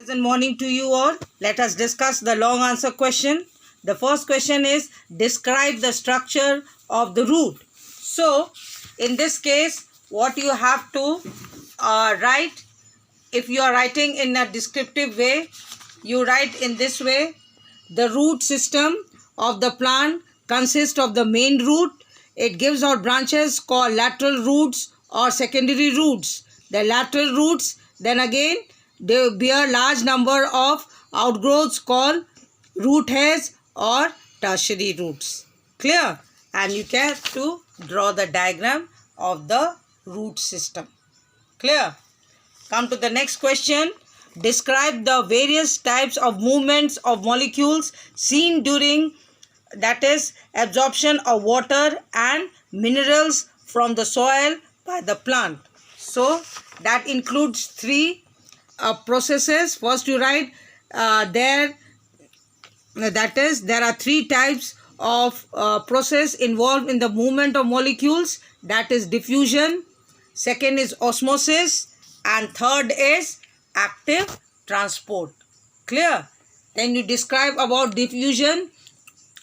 Pleasant morning to you all. Let us discuss the long answer question. The first question is describe the structure of the root. So, in this case, what you have to write, if you are writing in a descriptive way, you write in this way. The root system of the plant consists of the main root. It gives out branches called lateral roots or secondary roots. The lateral roots, then again, they bear large number of outgrowths called root hairs or tertiary roots. Clear? And you can to draw the diagram of the root system. Clear? Come to the next question. Describe the various types of movements of molecules seen during, that is, absorption of water and minerals from the soil by the plant. So, that includes three processes. First, you write there are three types of process involved in the movement of molecules. That is diffusion, second is osmosis, and third is active transport. Clear? Then you describe about diffusion.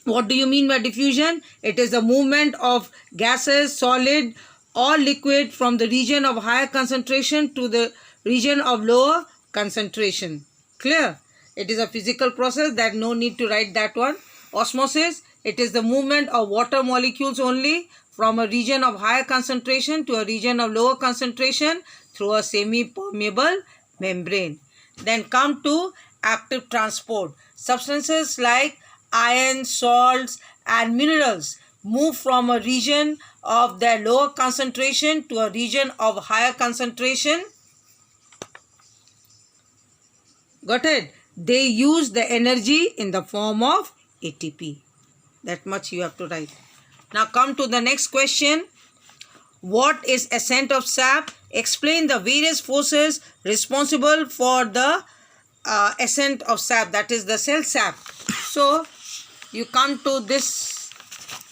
What do you mean by diffusion? It is the movement of gases, solid or liquid from the region of higher concentration to the region of lower concentration. Clear? It is a physical process that no need to write that one. Osmosis, it is the movement of water molecules only from a region of higher concentration to a region of lower concentration through a semi-permeable membrane. Then come to active transport. Substances like iron, salts and minerals move from a region of their lower concentration to a region of higher concentration. Got it? They use the energy in the form of ATP. That much you have to write. Now come to the next question. What is ascent of sap? Explain the various forces responsible for the ascent of sap, that is the cell sap. So, you come to this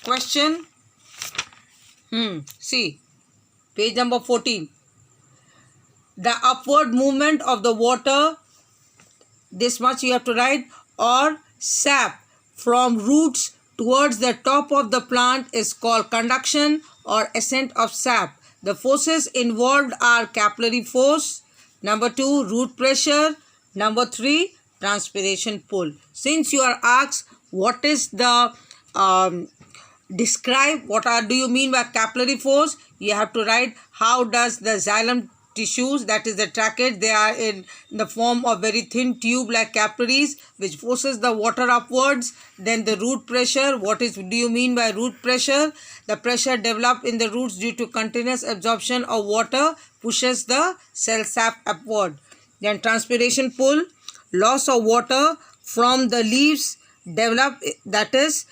question. See, page number 14. The upward movement of the water, this much you have to write, or sap from roots towards the top of the plant is called conduction or ascent of sap. The forces involved are capillary force, number 2, root pressure, number 3, transpiration pull. Since you are asked what is the describe do you mean by capillary force, you have to write how does the xylem tissues, that is the tracheids, they are in the form of very thin tube like capillaries which forces the water upwards. Then the root pressure, do you mean by root pressure? The pressure developed in the roots due to continuous absorption of water pushes the cell sap upward. Then transpiration pull, loss of water from the leaves develop, that is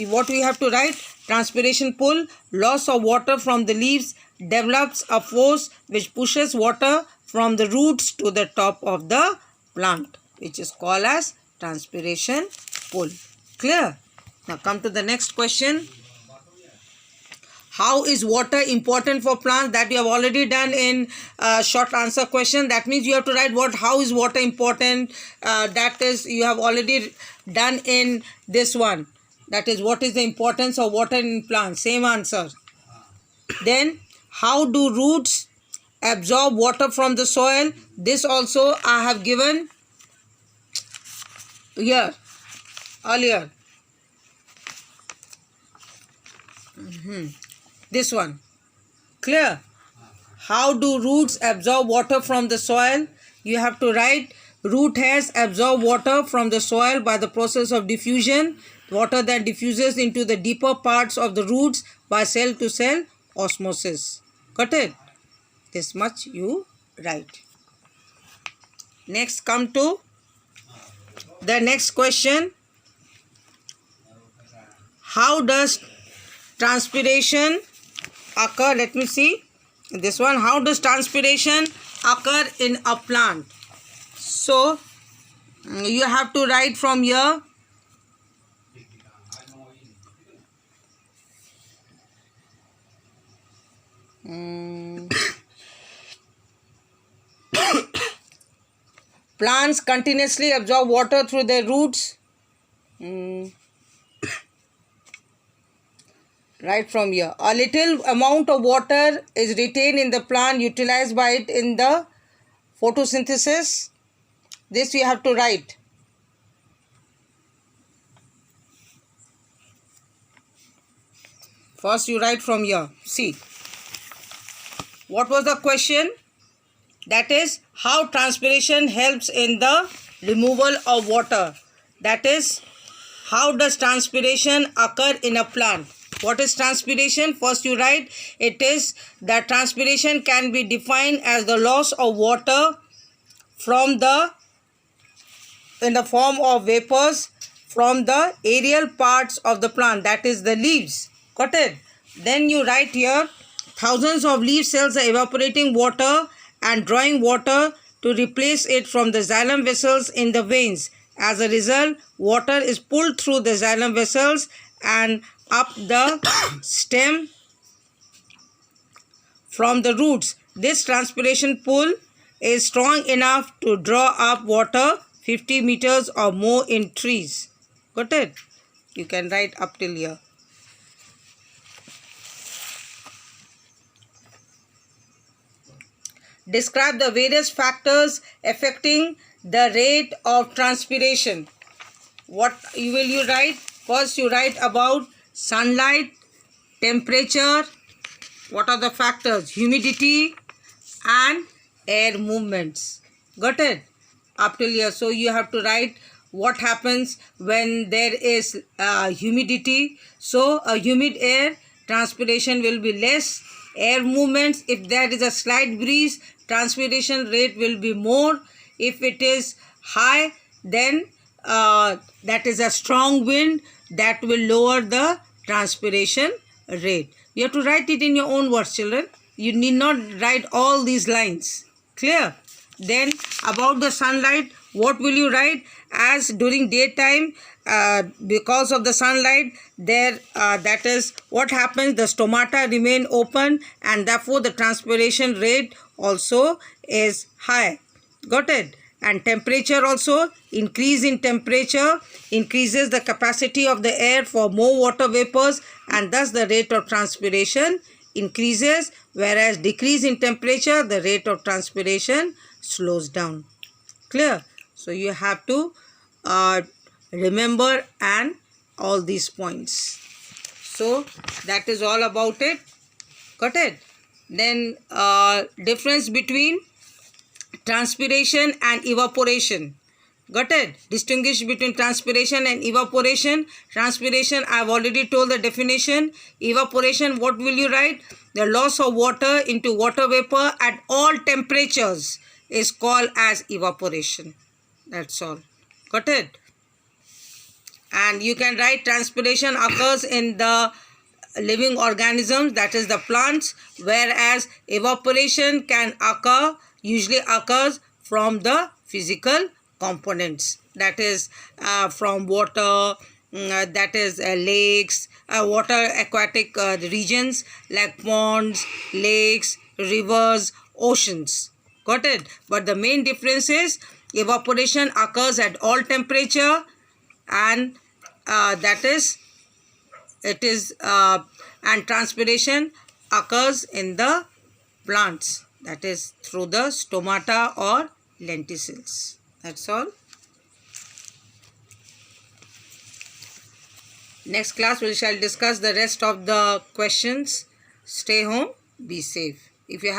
what we have to write. Transpiration pull, loss of water from the leaves develops a force which pushes water from the roots to the top of the plant, which is called as transpiration pull. Clear? Now come to the next question. How is water important for plants? That you have already done in short answer question. That means you have to write how is water important. That is you have already done in this one. That is what is the importance of water in plants. Same answer. Then how do roots absorb water from the soil? This also I have given here earlier. This one. Clear? How do roots absorb water from the soil? You have to write root hairs absorb water from the soil by the process of diffusion. Water then diffuses into the deeper parts of the roots by cell to cell osmosis. Got it? This much you write. Next come to the next question. How does transpiration occur? Let me see. This one. How does transpiration occur in a plant? So, you have to write from here. Plants continuously absorb water through their roots. Right from here. A little amount of water is retained in the plant, utilized by it in the photosynthesis. This you have to write. First you write from here. See. What was the question? That is, how transpiration helps in the removal of water. That is, how does transpiration occur in a plant? What is transpiration? First you write, it is that transpiration can be defined as the loss of water from in the form of vapors from the aerial parts of the plant, that is the leaves. Got it? Then you write here, thousands of leaf cells are evaporating water and drawing water to replace it from the xylem vessels in the veins. As a result, water is pulled through the xylem vessels and up the stem from the roots. This transpiration pull is strong enough to draw up water 50 meters or more in trees. Got it? You can write up till here. Describe the various factors affecting the rate of transpiration. What will you write? First you write about sunlight, temperature, what are the factors? Humidity and air movements. Got it? Up till here. So you have to write what happens when there is humidity. So a humid air, transpiration will be less. Air movements, if there is a slight breeze, transpiration rate will be more. If it is high, then that is a strong wind, that will lower the transpiration rate. You have to write it in your own words, children. You need not write all these lines. Clear? Then about the sunlight, what will you write? As during daytime, because of the sunlight, there that is what happens, the stomata remain open and therefore the transpiration rate also is high. Got it? And temperature also, increase in temperature increases the capacity of the air for more water vapors and thus the rate of transpiration increases, whereas decrease in temperature, the rate of transpiration slows down. Clear? So you have to remember and all these points. So that is all about it. Got it? Then difference between transpiration and evaporation. Got it? Distinguish between transpiration and evaporation. Transpiration, I have already told the definition. Evaporation, what will you write? The loss of water into water vapor at all temperatures is called as evaporation. That's all. Got it? And you can write transpiration occurs in the living organisms, that is the plants, whereas evaporation can occur, usually occurs from the physical components, that is from water, that is lakes, water aquatic regions like ponds, lakes, rivers, oceans. Got it? But the main difference is evaporation occurs at all temperature and that is it is and transpiration occurs in the plants, that is through the stomata or lenticels. That's all. Next class we shall discuss the rest of the questions. Stay home, be safe. If you have